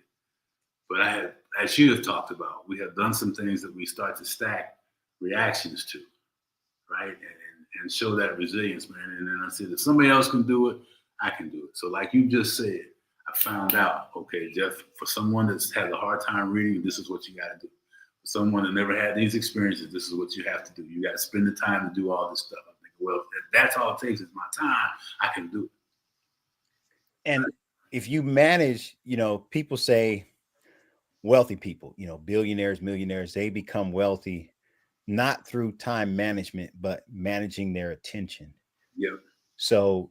But I had, as you have talked about, we have done some things that we start to stack reactions to, right? And show that resilience, man. And then I said, if somebody else can do it, I can do it. So like you just said, I found out, okay, Jeff, for someone that's had a hard time reading, this is what you got to do. For someone that never had these experiences, this is what you have to do. You got to spend the time to do all this stuff. I think, well, if that's all it takes is my time, I can do it. And if you manage, people say wealthy people, billionaires, millionaires, they become wealthy not through time management, but managing their attention. Yeah. So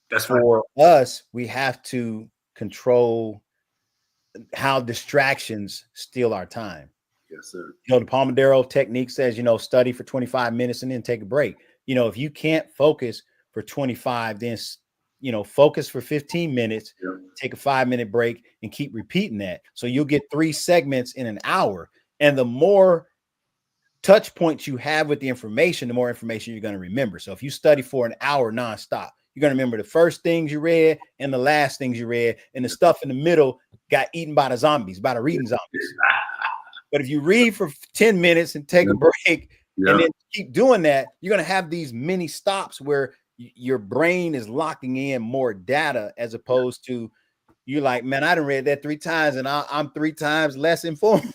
that's for us, we have to control how distractions steal our time. Yes, sir. The Pomodoro technique says, study for 25 minutes and then take a break. If you can't focus for 25, then, focus for 15 minutes, take a 5-minute break, and keep repeating that. So you'll get 3 segments in an hour. And the more touch points you have with the information, the more information you're going to remember. So if you study for an hour nonstop, you're going to remember the first things you read and the last things you read, and the stuff in the middle got eaten by the zombies, by the reading zombies. But if you read for 10 minutes and take a break and then keep doing that, you're going to have these mini stops where your brain is locking in more data, as opposed to you're like, man, I done read that 3 times and I'm 3 times less informed.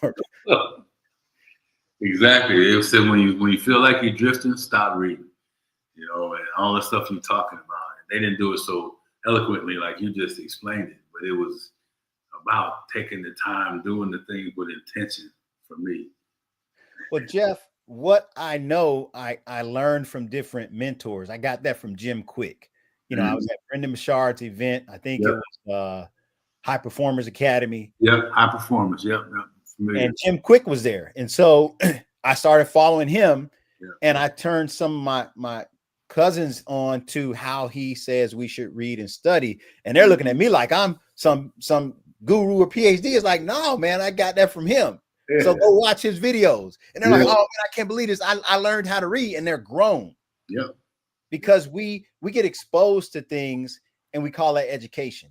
Exactly. It said when you feel like you're drifting, stop reading. And all the stuff you're talking about. They didn't do it so eloquently like you just explained it, but it was about taking the time, doing the things with intention for me. Well, Jeff, what I know, I learned from different mentors. I got that from Jim Quick. You know, I was at Brendan Bouchard's event. I think it was High Performers Academy. Yep, High Performers. Yep. And Jim Quick was there. And so I started following him, Yep. and I turned some of my cousins on to how he says we should read and study. And they're looking at me like I'm some guru or PhD. It's like, no, man, I got that from him. Yeah. So go watch his videos. And they're like, oh, man, I can't believe this. I learned how to read, and they're grown. Yeah. Because we get exposed to things, and we call that education.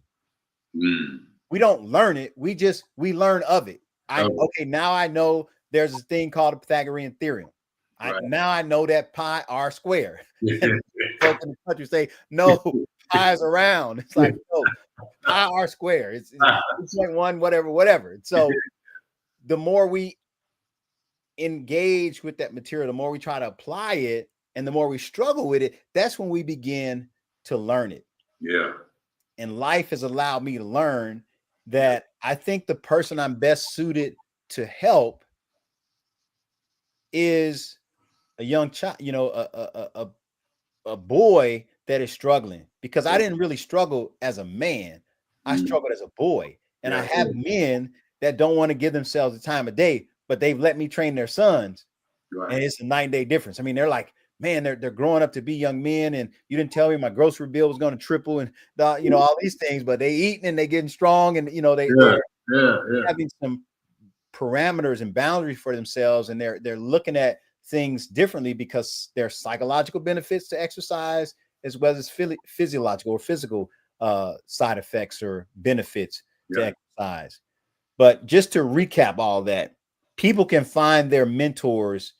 We don't learn it. We learn of it. Okay, now I know there's a thing called the Pythagorean theorem. Now I know that pi r square. Folks in the country say, no, pi is around. It's like, no, pi r square. It's 2.1, whatever. And so the more we engage with that material, the more we try to apply it, and the more we struggle with it, that's when we begin to learn it. Yeah. And life has allowed me to learn that I think the person I'm best suited to help is a young child, you know, a boy that is struggling, because I didn't really struggle as a man. I struggled as a boy. And I have men that don't want to give themselves the time of day, but they've let me train their sons. And it's a 9-day difference. I mean, they're like, man, they're growing up to be young men, and you didn't tell me my grocery bill was going to triple, and you know, all these things, but they eating and they getting strong, and you know, they're having some parameters and boundaries for themselves, and they're looking at things differently because there are psychological benefits to exercise as well as physiological or physical side effects or benefits to exercise. But just to recap all that, people can find their mentors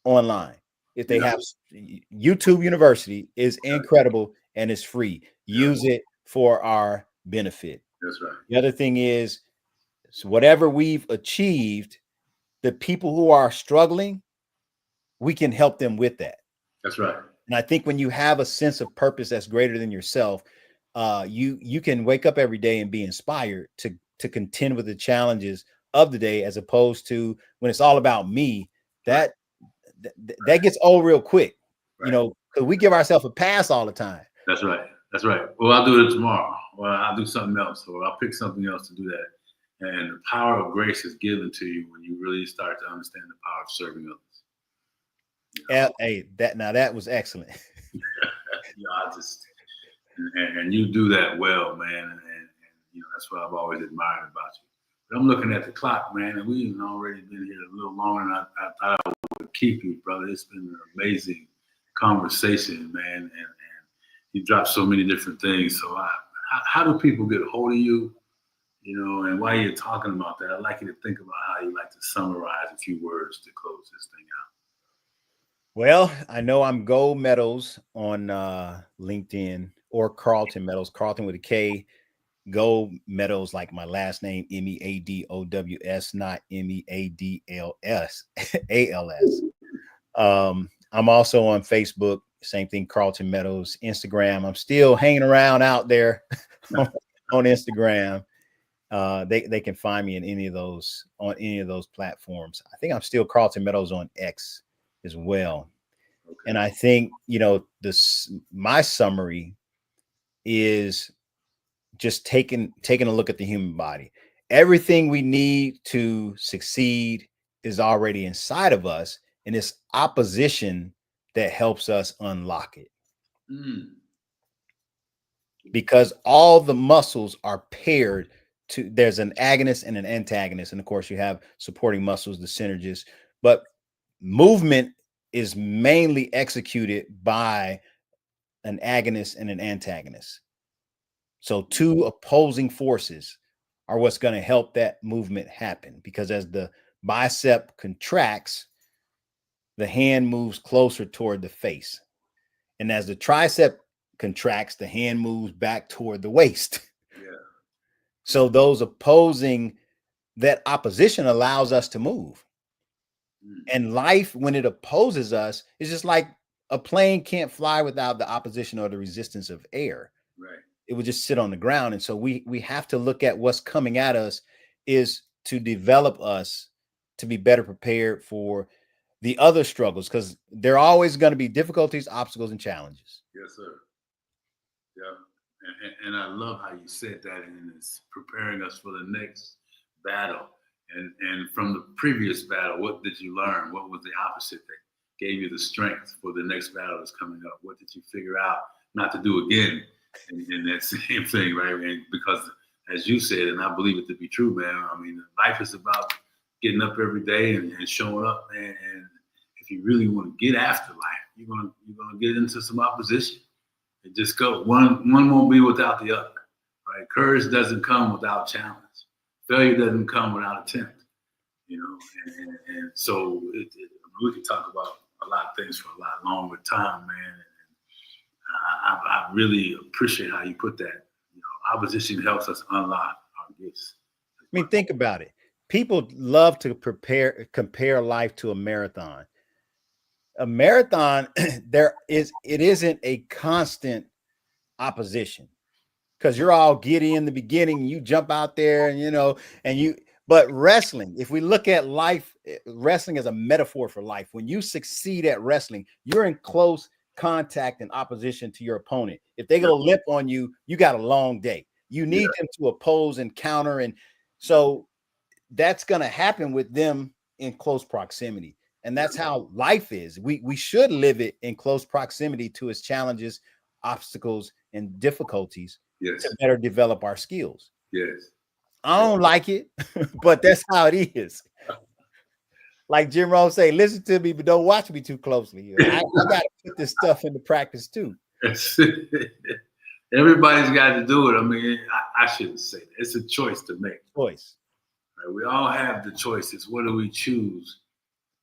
online. If they have YouTube University is incredible and it's free. Use it for our benefit. That's right. The other thing is, so whatever we've achieved, the people who are struggling, we can help them with that. That's right. And I think when you have a sense of purpose that's greater than yourself, you can wake up every day and be inspired to contend with the challenges of the day, as opposed to when it's all about me. That gets old real quick, you know, because we give ourselves a pass all the time. That's right. That's right. Well, I'll do it tomorrow, or I'll do something else, or I'll pick something else to do that. And the power of grace is given to you when you really start to understand the power of serving others. You know? Hey, that was excellent. And you do that well, man. And you know, that's what I've always admired about you. But I'm looking at the clock, man, and we've already been here a little longer than I thought I would keep you, brother. It's been an amazing conversation, man. And you dropped so many different things. So how do people get a hold of you? You know, and while you're talking about that, I'd like you to think about how you like to summarize a few words to close this thing out. Well, I know I'm Go Meadows on LinkedIn, or Karlton Meadows, Karlton with a K. Go Meadows, like my last name, Meadows, not Meadls, ALS. I'm also on Facebook, same thing, Karlton Meadows. Instagram, I'm still hanging around out there on Instagram. They can find me in any of those platforms. I think I'm still Karlton Meadows on X as well. Okay. And I think, you know, my summary is just taking a look at the human body. Everything we need to succeed is already inside of us, and it's opposition that helps us unlock it. Because all the muscles are paired to, there's an agonist and an antagonist, and of course you have supporting muscles, the synergists, but movement is mainly executed by an agonist and an antagonist. So two opposing forces are what's going to help that movement happen, because as the bicep contracts, the hand moves closer toward the face. And as the tricep contracts, the hand moves back toward the waist. Yeah. So that opposition allows us to move. And life, when it opposes us, is just like a plane can't fly without the opposition or the resistance of air. Right. it would just sit on the ground. And so we have to look at what's coming at us is to develop us to be better prepared for the other struggles, because there are always going to be difficulties, obstacles, and challenges. Yes, sir. Yeah. And I love how you said that, and it's preparing us for the next battle. And from the previous battle, what did you learn? What was the opposite that gave you the strength for the next battle that's coming up? What did you figure out not to do again in that same thing, right? And because, as you said, and I believe it to be true, man, I mean, life is about getting up every day and showing up, man. And if you really want to get after life, you're gonna get into some opposition. It just go one won't be without the other, right? Courage doesn't come without challenge. Failure doesn't come without attempt, you know. And so we could talk about a lot of things for a lot longer time, man. And I really appreciate how you put that. You know, opposition helps us unlock our gifts. I mean, think about it. People love to compare life to a marathon. A marathon, it isn't a constant opposition, because you're all giddy in the beginning. You jump out there and but wrestling, if we look at life, wrestling is a metaphor for life. When you succeed at wrestling, you're in close contact and opposition to your opponent. If they go limp on you, you got a long day. You need them to oppose and counter. And so that's going to happen with them in close proximity. And that's how life is. We should live it in close proximity to its challenges, obstacles, and difficulties to better develop our skills. Yes. I don't like it, but that's how it is. Like Jim Rohn say, listen to me, but don't watch me too closely. I got to put this stuff into practice too. Everybody's got to do it. I mean, I shouldn't say that. It's a choice to make. Choice. Right? We all have the choices. What do we choose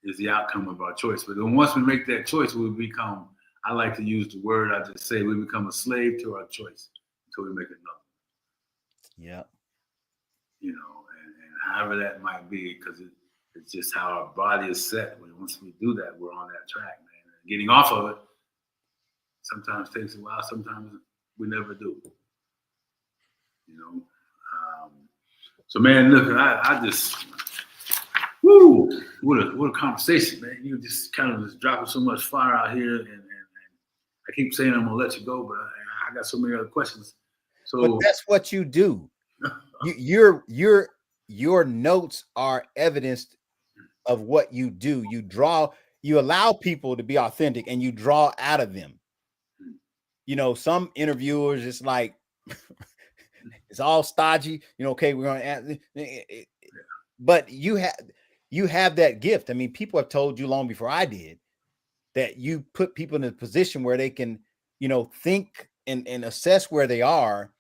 is the outcome of our choice. But then once we make that choice, we become, I like to use the word, I just say we become a slave to our choice until we make another. Yeah. You know, and however that might be, because it's just how our body is set. Once we do that, we're on that track, man. And getting off of it sometimes takes a while. Sometimes we never do. You know. So, man, look, I just, woo, what a conversation, man. You just kind of just dropping so much fire out here, and I keep saying I'm gonna let you go, but I got so many other questions. So, but that's what you do. Your notes are evidence of what you do. You allow people to be authentic, and you draw out of them. You know, some interviewers, it's like it's all stodgy. You know, okay, we're going to add, but you have that gift. I mean, people have told you long before I did that you put people in a position where they can, think and assess where they are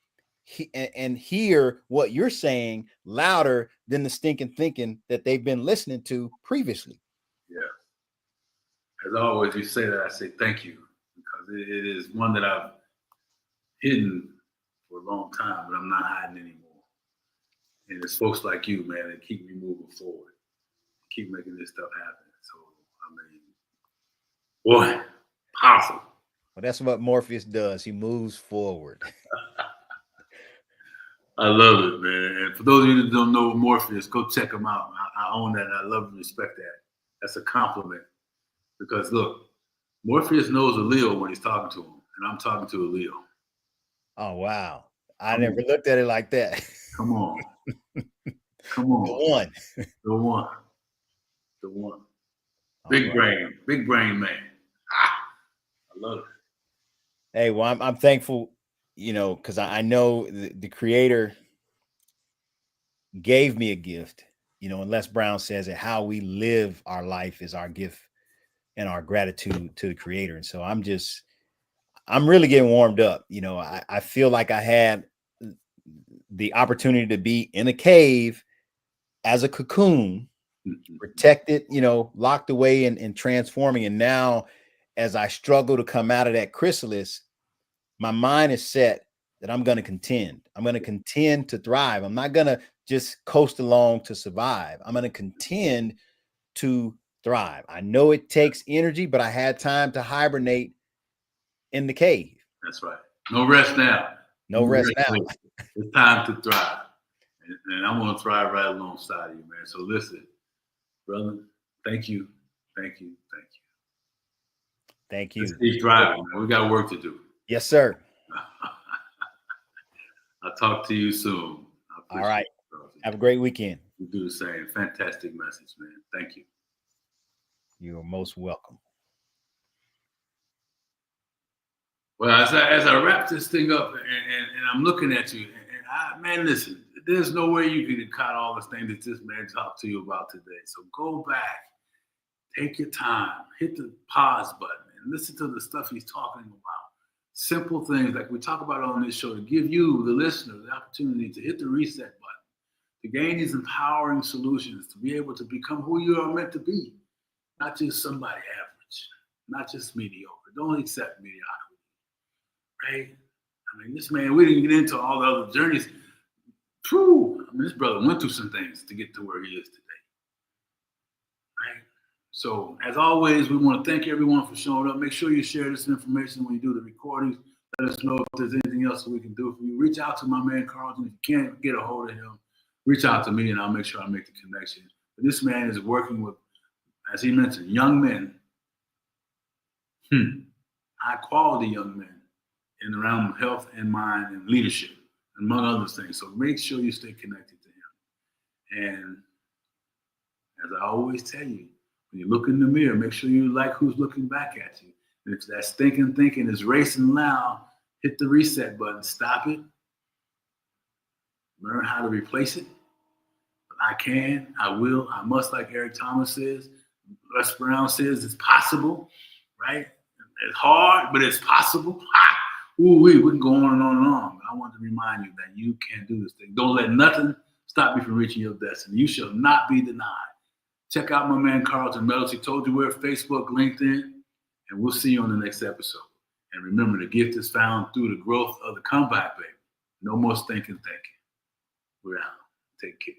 and hear what you're saying louder than the stinking thinking that they've been listening to previously. Yeah. As always, you say that, I say thank you, because it is one that I've hidden for a long time, but I'm not hiding anymore. And it's folks like you, man, that keep me moving forward, keep making this stuff happen. So, I mean, boy, powerful. Well, that's what Morpheus does. He moves forward. I love it, man. And for those of you that don't know Morpheus, go check him out. I own that. And I love and respect that. That's a compliment. Because look, Morpheus knows a Leo when he's talking to him, and I'm talking to a Leo. Oh, wow. I never looked at it like that. Come on. Come on. The one. Big brain man. I love it. Hey, well, I'm thankful, because I know the Creator gave me a gift, and Les Brown says that how we live our life is our gift and our gratitude to the Creator. And so I'm really getting warmed up. I feel like I had the opportunity to be in a cave as a cocoon, protected, locked away and transforming. And now, as I struggle to come out of that chrysalis, my mind is set that I'm going to contend. I'm going to contend to thrive. I'm not going to just coast along to survive. I'm going to contend to thrive. I know it takes energy, but I had time to hibernate in the cave. That's right. No rest now. No rest now. It's time to thrive. And I'm going to thrive right alongside you, man. So listen, brother, thank you. Thank you. Thank you. Thank you. Let's keep thriving, man. We got work to do. Yes, sir. I'll talk to you soon. All right. Have a great weekend. You do the same. Fantastic message, man. Thank you. You are most welcome. Well, as I wrap this thing up and I'm looking at you, and man, listen, there's no way you can cut all the things that this man talked to you about today. So go back, take your time, hit the pause button, and listen to the stuff he's talking about. Simple things like we talk about on this show to give you, the listener, the opportunity to hit the reset button, to gain these empowering solutions, to be able to become who you are meant to be, not just somebody average, not just mediocre. Don't accept mediocrity, right? I mean, this man, we didn't get into all the other journeys. Whew, I mean, this brother went through some things to get to where he is today, right? So, as always, we want to thank everyone for showing up. Make sure you share this information when you do the recordings. Let us know if there's anything else that we can do for you. Reach out to my man, Karlton. If you can't get a hold of him, reach out to me, and I'll make sure I make the connection. But this man is working with, as he mentioned, young men, high-quality young men in the realm of health and mind and leadership, among other things. So make sure you stay connected to him. And as I always tell you, when you look in the mirror, make sure you like who's looking back at you. And if that stinking thinking is racing loud, hit the reset button, stop it, learn how to replace it. I can, I will, I must, like Eric Thomas says. Les Brown says it's possible, right? It's hard, but it's possible. We can go on and on and on. But I want to remind you that you can do this thing. Don't let nothing stop you from reaching your destiny. You shall not be denied. Check out my man Karlton Meadows. He told you we're Facebook, LinkedIn, and we'll see you on the next episode. And remember, the gift is found through the growth of the comeback, baby. No more stinking thinking. We're out. Take care.